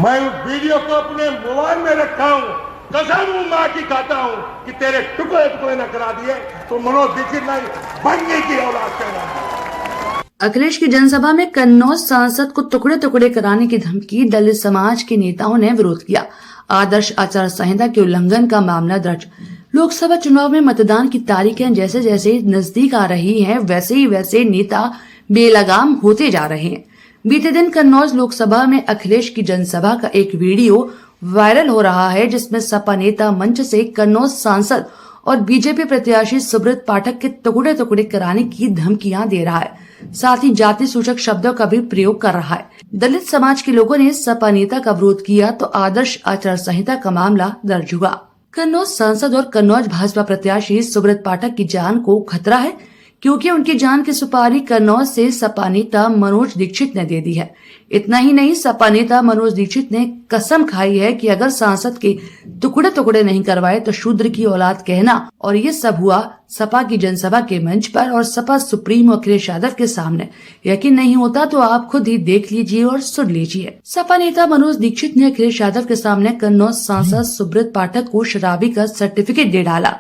मैं उस वीडियो को अपने मोबाइल में रखा हूँ, कसम माँ की खाता हूँ कि तेरे टुकड़े टुकड़े न करा दिए तो मनोज दीक्षित नहीं बनने की औलाद कहना। अखिलेश की जनसभा में कन्नौज सांसद को टुकड़े टुकड़े कराने की धमकी, दलित समाज के नेताओं ने विरोध किया। आदर्श आचार संहिता के उल्लंघन का मामला दर्ज। लोकसभा चुनाव में मतदान की तारीखें जैसे जैसे नजदीक आ रही हैं, वैसे ही वैसे नेता बेलगाम होते जा रहे हैं। बीते दिन कन्नौज लोकसभा में अखिलेश की जनसभा का एक वीडियो वायरल हो रहा है, जिसमें सपा नेता मंच से कन्नौज सांसद और बीजेपी प्रत्याशी सुब्रत पाठक के टुकड़े टुकड़े कराने की धमकियां दे रहा है, साथ ही जाति सूचक शब्दों का भी प्रयोग कर रहा है। दलित समाज के लोगों ने सपा नेता का विरोध किया तो आदर्श आचार संहिता का मामला दर्ज हुआ। कन्नौज सांसद और कन्नौज भाजपा प्रत्याशी सुब्रत पाठक की जान को खतरा है, क्योंकि उनकी जान की सुपारी कन्नौज से सपा नेता मनोज दीक्षित ने दे दी है। इतना ही नहीं, सपा नेता मनोज दीक्षित ने कसम खाई है कि अगर सांसद के टुकड़े टुकड़े नहीं करवाए तो शूद्र की औलाद कहना। और ये सब हुआ सपा की जनसभा के मंच पर और सपा सुप्रीमो अखिलेश यादव के सामने। यकीन नहीं होता तो आप खुद ही देख लीजिए और सुन लीजिए। सपा नेता मनोज दीक्षित ने अखिलेश यादव के सामने कन्नौज सांसद सुब्रत पाठक को शराबी का सर्टिफिकेट दे डाला।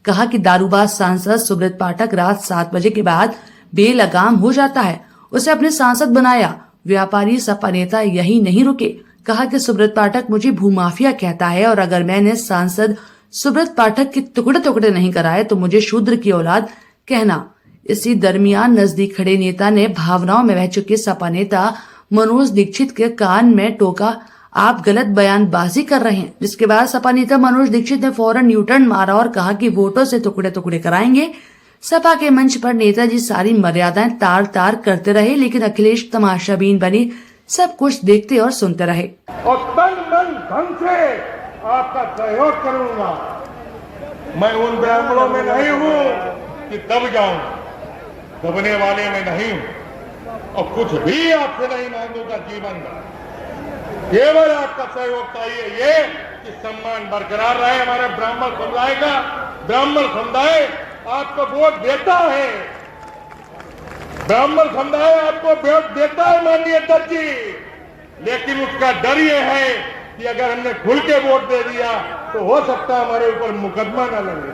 कहा कि दारूबाज सांसद सुब्रत पाठक रात 7 बजे के बाद बेलगाम हो जाता है, उसे अपने सांसद बनाया। व्यापारी सपा नेता यही नहीं रुके, कहा कि सुब्रत पाठक मुझे भूमाफिया कहता है और अगर मैंने सांसद सुब्रत पाठक के टुकड़े टुकड़े नहीं कराए तो मुझे शूद्र की औलाद कहना। इसी दरमियान नजदीक खड़े नेता ने भावनाओं में बह चुके सपा नेता मनोज दीक्षित के कान में टोका, आप गलत बयानबाजी कर रहे हैं। जिसके बाद सपा नेता मनोज दीक्षित ने फौरन यूटर्न मारा और कहा कि वोटों से टुकड़े टुकड़े कराएंगे। सपा के मंच पर नेताजी सारी मर्यादाएं तार तार करते रहे, लेकिन अखिलेश तमाशाबीन बनी सब कुछ देखते और सुनते रहे। और तन मन धन से आपका सहयोग करूंगा। मैं उन ब्राह्मणों में नहीं हूँ कि दब जाऊं, दबने वाले में नहीं हूँ और कुछ भी आपसे नहीं मांगूंगा जीवन में। केवल आपका सहयोग चाहिए ये कि सम्मान बरकरार रहे हमारे ब्राह्मण समुदाय का। ब्राह्मण समुदाय आपको वोट देता है, ब्राह्मण समुदाय आपको वोट देता है माननीय अध्यक्ष जी, लेकिन उसका डर ये है कि अगर हमने खुल के वोट दे दिया तो हो सकता है हमारे ऊपर मुकदमा न लगे।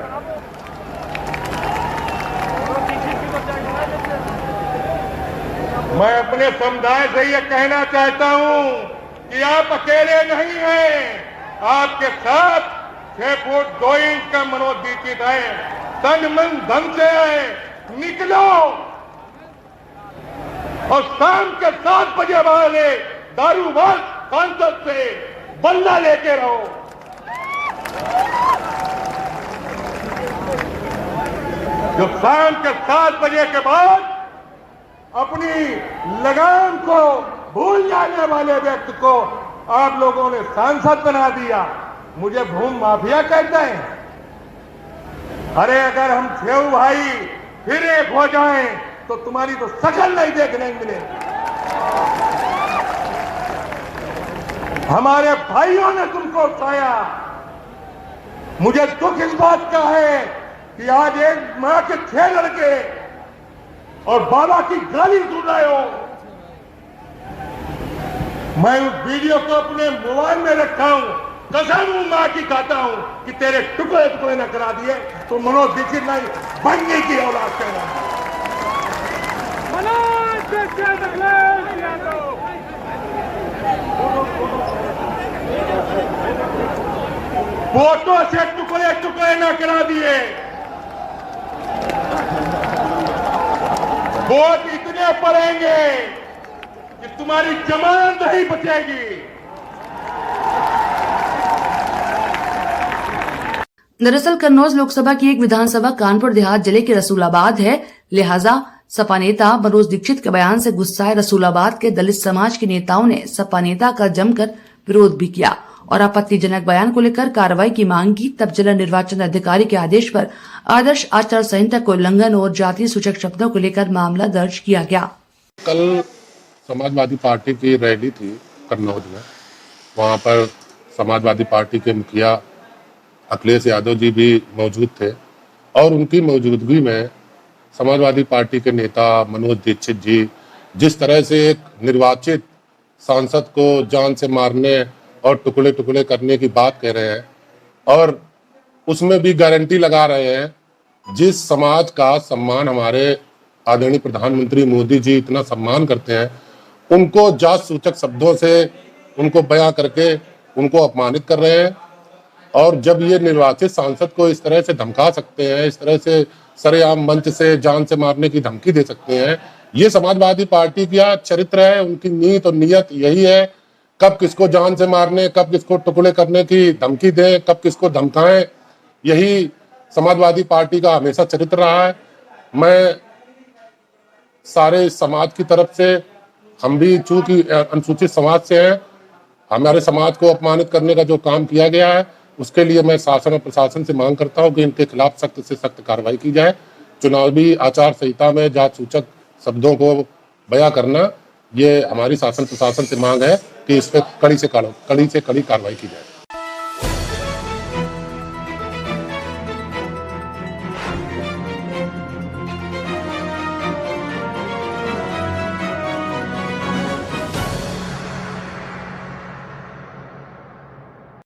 मैं अपने समुदाय से ये कहना चाहता हूं कि आप अकेले नहीं हैं, आपके साथ 6 फुट 2 इंच का मनोज दीक्षित है, तन मन धन से है। निकलो और शाम के 7 बजे वाले दारूबाज सांसद से बल्ला लेके रहो। जो शाम के 7 बजे के बाद अपनी लगाम को भूल जाने वाले व्यक्ति को आप लोगों ने सांसद बना दिया, मुझे भूम माफिया कहते हैं। अरे अगर हम 6 भाई फिर एक हो जाएं तो तुम्हारी तो शक्ल नहीं देखने मिले। हमारे भाइयों ने तुमको उठाया। मुझे दुख इस बात का है कि आज एक मां के 6 लड़के और बाबा की गाली सुन रहे हो। मैं उस वीडियो को अपने मोबाइल में रखा हूं, कसम मां की खाता हूं कि तेरे टुकड़े टुकड़े न करा दिए तो मनोज दीक्षित नहीं बनने की औलाद कहना। फोटो से टुकड़े टुकड़े न करा दिए, वोट इतने पड़ेंगे कि तुम्हारी जमानत नहीं बचेगी। दरअसल कन्नौज लोकसभा की एक विधानसभा कानपुर देहात जिले के रसूलाबाद है, लिहाजा सपा नेता मनोज दीक्षित के बयान से गुस्साए रसूलाबाद के दलित समाज के नेताओं ने सपा नेता का जमकर विरोध भी किया और आपत्तिजनक बयान को लेकर कार्रवाई की मांग की। तब जिला निर्वाचन अधिकारी के आदेश पर आदर्श आचार संहिता को उल्लंघन और जातीय सूचक शब्दों को लेकर मामला दर्ज किया गया। कल समाजवादी पार्टी की रैली थी कन्नौज में, वहाँ पर समाजवादी पार्टी के मुखिया अखिलेश यादव जी भी मौजूद थे और उनकी मौजूदगी में समाजवादी पार्टी के नेता मनोज दीक्षित जी जिस तरह से एक निर्वाचित सांसद को जान से मारने और टुकड़े टुकड़े करने की बात कह रहे हैं, और उसमें भी गारंटी लगा रहे हैं जिस समाज का सम्मान हमारे आदरणीय प्रधानमंत्री मोदी जी इतना सम्मान करते हैं, उनको जात सूचक शब्दों से उनको बयां करके उनको अपमानित कर रहे हैं। और जब ये निर्वाचित सांसद को इस तरह से धमका सकते हैं, इस तरह से सरेआम मंच से जान से मारने की धमकी दे सकते हैं, ये समाजवादी पार्टी का चरित्र है, उनकी नीयत और नियत यही है, कब किसको जान से मारने, कब किसको टुकड़े करने की धमकी दें, कब किसको धमकाएं, यही समाजवादी पार्टी का हमेशा चरित्र रहा है। मैं सारे समाज की तरफ से, हम भी चूंकि अनुसूचित समाज से हैं, हमारे समाज को अपमानित करने का जो काम किया गया है उसके लिए मैं शासन और प्रशासन से मांग करता हूं कि इनके खिलाफ सख्त से सख्त कार्रवाई की जाए। चुनावी आचार संहिता में जात सूचक शब्दों को बयां करना, ये हमारी शासन प्रशासन से मांग है कि इस पर कड़ी से कड़ी कार्रवाई की जाए।